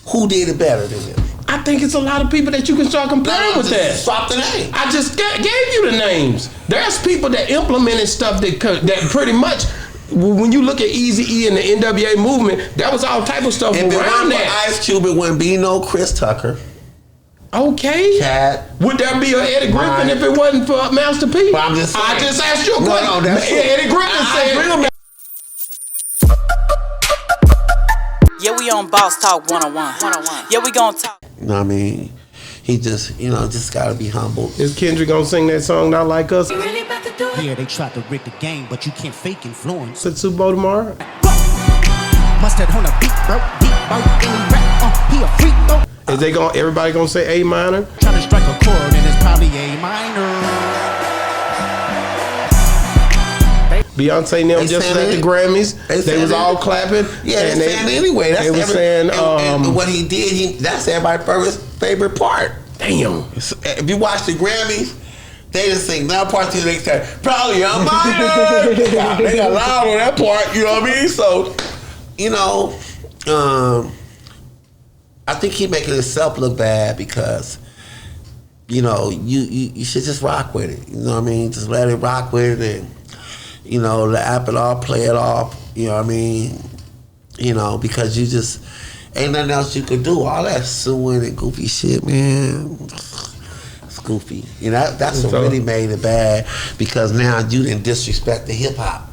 who did it better than him? I think it's a lot of people that you can start comparing with that. Swap the name. I just gave you the names. There's people that implemented stuff that pretty much, when you look at Eazy-E and the NWA movement, that was all type of stuff around that. Ice Cube, it wouldn't be no Chris Tucker. Okay. Cat. Would there be an Eddie Griffin if it wasn't for Master P? But I'm just saying. I just asked you a question. No, that's Eddie Griffin said. Yeah, we on Boss Talk 101. Yeah, we gonna talk. You know what I mean? He just, just gotta be humble. Is Kendrick gonna sing that song Not Like Us? Yeah, they tried to rig the game, but you can't fake influence. At Super Bowl tomorrow? Mustard on a beat, bro. Deep, bro. Any rap, he a freak, though. Is everybody gonna say A minor? Trying to strike a chord, and it's probably A minor. Beyonce and them just at the Grammys. They was all clapping. Yeah, they saying it anyway. That's they was saying, and what he did, that's everybody's favorite part. Damn. If you watch the Grammys, they just sing that part till they say, probably a minor. They got loud on that part, you know what I mean? So, I think he making himself look bad because, you should just rock with it. You know what I mean? Just let it rock with it and, laugh it off, play it off, you know what I mean? Because you just, ain't nothing else you could do. All that suing and goofy shit, man, it's goofy. That's what really made it bad because now you didn't disrespect the hip hop.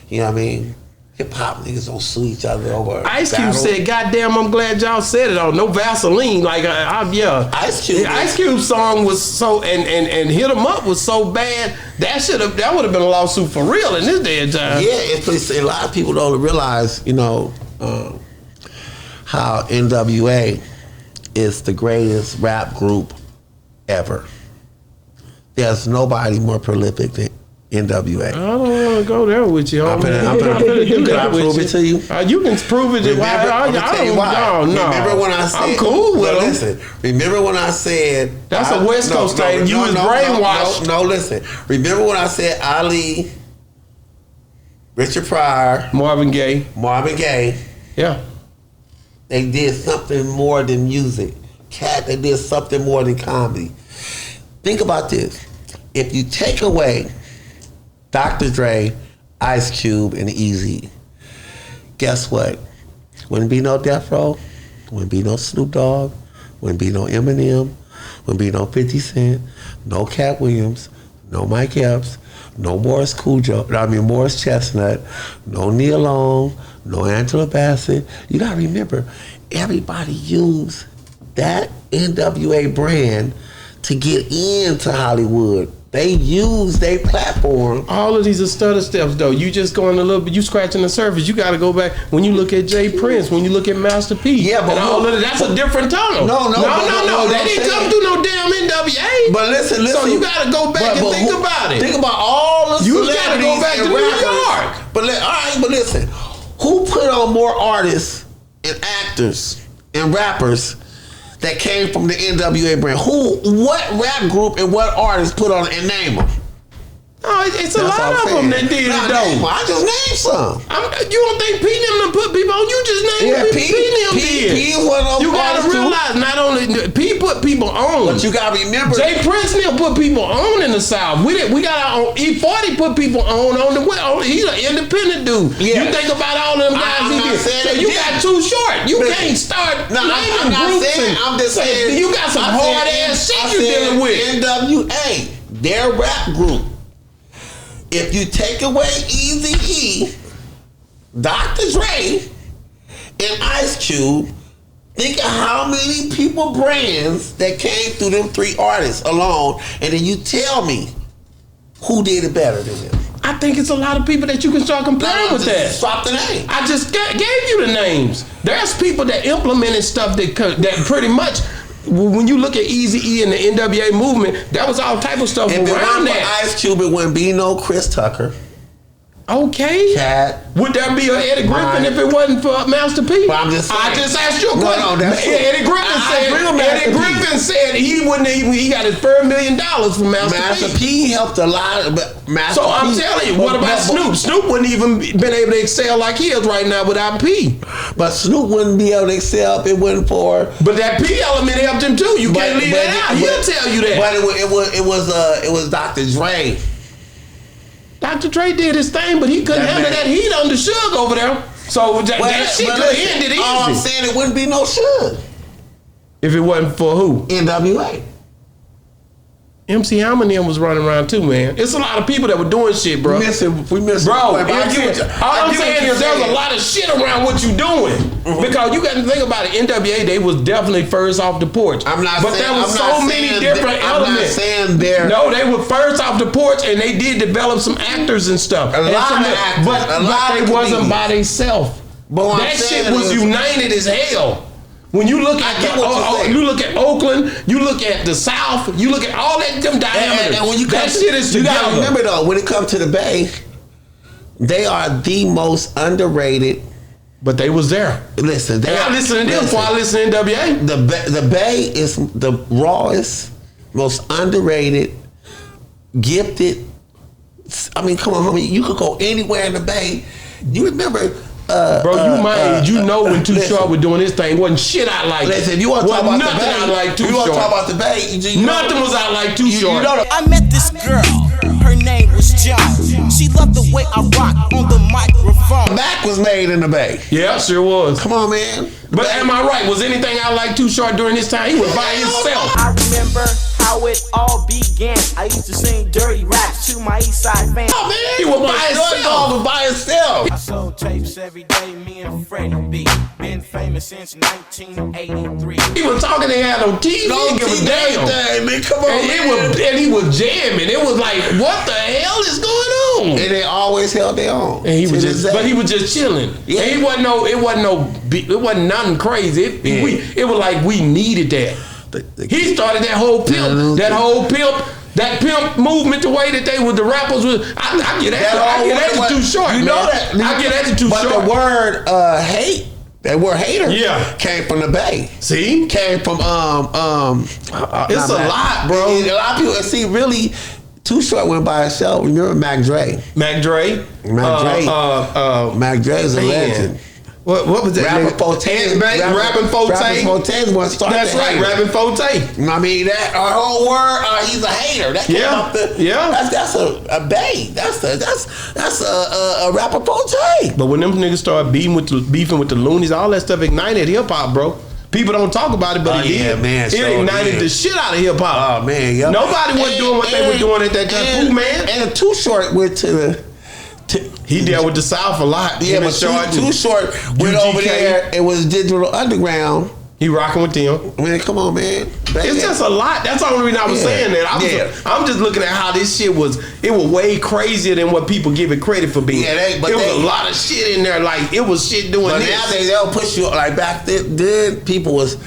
You know what I mean? Hip hop niggas don't sue each other over. Ice Cube said, "Goddamn, I'm glad y'all said it on no Vaseline." Like, yeah. Ice Cube. The Ice Cube song was so and Hit 'Em Up was so bad that would have been a lawsuit for real in this day and time. Yeah, a lot of people don't realize, how NWA is the greatest rap group ever. There's nobody more prolific than NWA. I don't want to go there with you. I'm gonna prove it to you. You can prove it. Remember when I said? I'm cool with them. Listen. Remember when I said? That's a West Coast thing. You was brainwashed. No, listen. Remember when I said Ali, Richard Pryor, Marvin Gaye. Yeah. They did something more than music. They did something more than comedy. Think about this. If you take away Dr. Dre, Ice Cube, and Eazy, guess what? Wouldn't be no Death Row, wouldn't be no Snoop Dogg, wouldn't be no Eminem, wouldn't be no 50 Cent, no Cat Williams, no Mike Epps, no Morris Chestnut, no Neil Long, no Angela Bassett. You gotta remember, everybody used that NWA brand to get into Hollywood. They use their platform. All of these are stutter steps, though. You just going a little bit. You scratching the surface. You got to go back. When you look at Jay Prince, when you look at Master P, but all of that's a different tunnel. No. They didn't come through no damn NWA. But listen. So you got to go back and think about it. Think about all the you got to go back to New York. But listen. Who put on more artists and actors and rappers that came from the NWA brand? What rap group and what artist put on and name them? Oh, it's a lot of them that did it though. I just named some. You don't think P them put people on? You just named P them did. P one of them. You gotta realize not only P put people on, but you gotta remember Jay Prince Neil put people on in the South. We got our own. E40 put people on the he's an independent dude. Yeah. You think about all them guys he did. So you got too short. You can't start naming groups. I'm just saying you got some hard ass shit you dealing with. NWA, their rap group. If you take away Eazy-E, Dr. Dre, and Ice Cube, think of how many brands that came through them three artists alone, and then you tell me who did it better than them. I think it's a lot of people that you can start comparing with that. Swap the name. I just gave you the names. There's people that implemented stuff that pretty much, when you look at Eazy-E and the NWA movement, that was all type of stuff around that. Ice Cube, it wouldn't be no Chris Tucker. Okay. Cat. Would there be an Eddie Griffin if it wasn't for Master P? But I'm just saying. I just asked you a question. No, that's Eddie Griffin said he wouldn't even, he got his $1 million from Master P. P helped a lot, but Master P. I'm telling you, what about Snoop? Snoop wouldn't even been able to excel like he is right now without P. But Snoop wouldn't be able to excel if it wasn't for. But that P element helped him too. You can't leave that out. He'll tell you that. But it was Dr. Dre. Dr. Dre did his thing, but he couldn't handle that heat on the Suge over there. So that shit could have ended easy. All I'm saying, it wouldn't be no Suge. If it wasn't for who? NWA. MC Hammer and them was running around too, man. It's a lot of people that were doing shit, bro. We miss it. Bro, all I'm saying is there's a lot of shit around what you doing. Because you got to think about it. NWA, they was definitely first off the porch. I'm not but saying, there was so many different elements. I'm not saying they're. No, they were first off the porch, and they did develop some actors and stuff. A lot of actors. But they wasn't by themselves. That shit was united as hell. When you look at you look at Oakland, you look at the South, you look at all that them diameters. And when you that shit is together. You gotta remember though, when it comes to the Bay, they are the most underrated. But they was there. Listen, I listen to them before I listen to NWA. The Bay is the rawest, most underrated, gifted. I mean, come on, homie, you could go anywhere in the Bay. You remember. Bro, you my age. You know when Too Short was doing his thing. Wasn't shit out like that. Listen, you want to talk about the Bay? Out like Too you want to Short. talk about the Bay? Nothing was out like Too Short. I met this girl. Her name was John. She loved the way I rock on the microphone. Mac was made in the Bay. Yeah, sure was. Come on, man. But am I right? Was anything out like Too Short during his time? He was by himself. I remember how it all began. I used to sing dirty raps to my East Side fans. Oh man, he was by himself. By himself. I sold tapes every day, me and Freddie B. Been famous since 1983. He was talking, they had on TV. No give a damn. Man, come on, and he was jamming. It was like, what the hell is going on? And they always held their own. And he was just chilling. Yeah, and it wasn't nothing crazy. It was like we needed that. He started that whole pimp movement, the way that they were the rappers was. I get that to Too Short. You know that. I get that to Too Short. But the word hate. That word hater came from the Bay. See? Came from it's a lot, bro. A lot of people see really Too Short went by himself. Remember Mac Dre? Mac Dre is a legend. What was that? Rapping Forte. Rapping Forte. Rapping Forte was started. That's right, Rapping Forte. I mean, that our whole word, he's a hater. That came up that's a Bay. That's a Rapping Forte. But when them niggas started beefing with the Loonies, all that stuff ignited hip hop, bro. People don't talk about it, but it did. Man, it ignited the shit out of hip hop. Oh man, yo. Nobody was doing what they were doing at that time. Who, man? And Too Short went to the. He dealt with the South a lot. Yeah, but Too Short went over there. It was Digital Underground. He rocking with them. Man, come on, man. It's just a lot. That's the only reason I was saying that. I'm just looking at how this shit was. It was way crazier than what people give it credit for being. Yeah, there was a lot of shit in there. Like it was shit doing. But this. Now they'll push you like back then. People was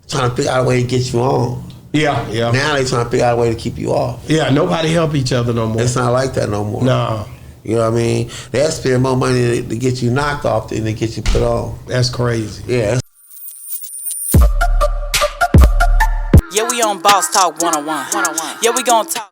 trying to figure out a way to get you on. Yeah. Now they trying to figure out a way to keep you off. Yeah, nobody help each other no more. It's not like that no more. No. You know what I mean? They'll spend more money to get you knocked off than to get you put on. That's crazy. Yeah. Yeah, we on Boss Talk 101. Yeah, we gonna talk.